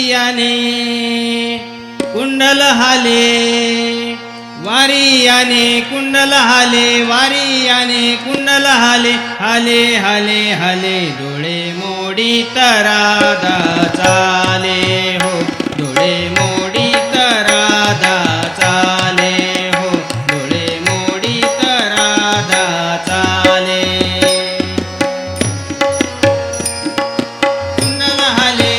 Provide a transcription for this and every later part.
याने कुंडल हाले वारी याने कुंडल हाले वारी याने कुंडल हाले हाले हाले हाले डोळे मोडी तरादा चाले हो डोळे मोडी तरादा चाले हो डोळे मोडी तरादा चाले कुंडल हाले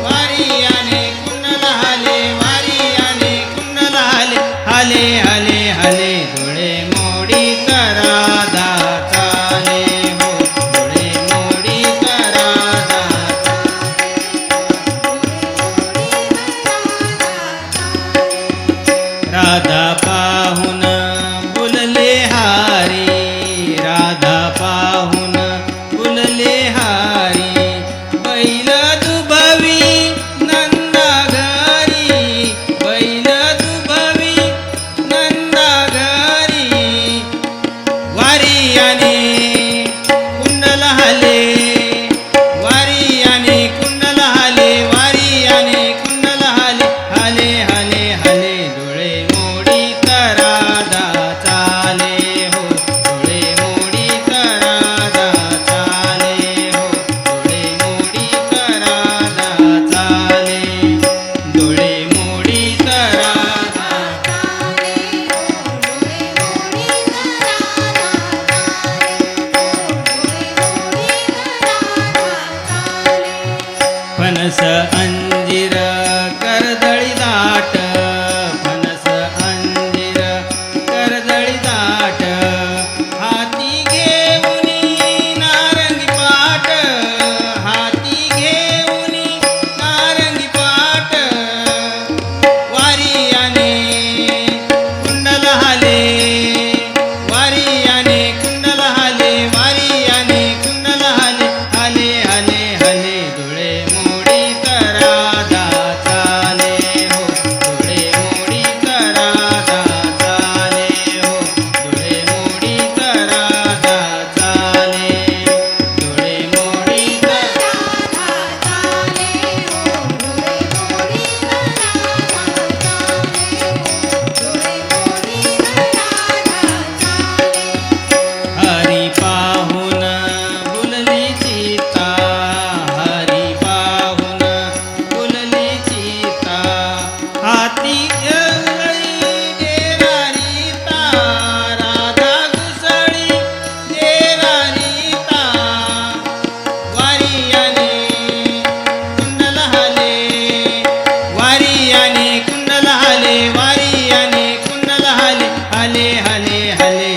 वारी याने कुंडल हाले वारी याने कुंडल हाले हाले हाले हाले डोळे मोडी तरादा चाले हो डोळे मोडी तरादा राधा पाहून बोलले हारी राधा पाहून बोलले हारी बैल दुभवी नंदा घरी बैल दुभवी नंदा घरी वारी याने कुंडल हाले वारी याने कुंडल हाले वारी याने कुंडल हाले हाले हाले हाले डोळे मोडी तरादा चाले हो डोळे मोडी तरादा चाले हो डोळे मोडी तरादा चाले डोळे मोडी तरादा फणस अंजीर कर्दळी दाट फणस अंजीर कर्दळी दाट हाती घेऊनी नारंगी पाट हाती घेऊनी नारंगी पाट वारी याने कुंडल हाले वारी याने कुंडल हाले वारी याने कुंडल हाले हाले हाले हाले डोळे मोडी तरादा चाले हो डोळे मोडी तरादा चाले हो डोळे मोडी तरादा चाले डोळे मोडी तरादा चाले हो डोळे मोडी हरी पाहून बोलली सीता हरी पाहून बोलली सीता हाती घेऊनी देरारीता राधा घुसळी देरारीता वारी याने कुंडल हाले वारी याने कुंडल हाले वारी याने कुंडल हाले हाले हाले हाले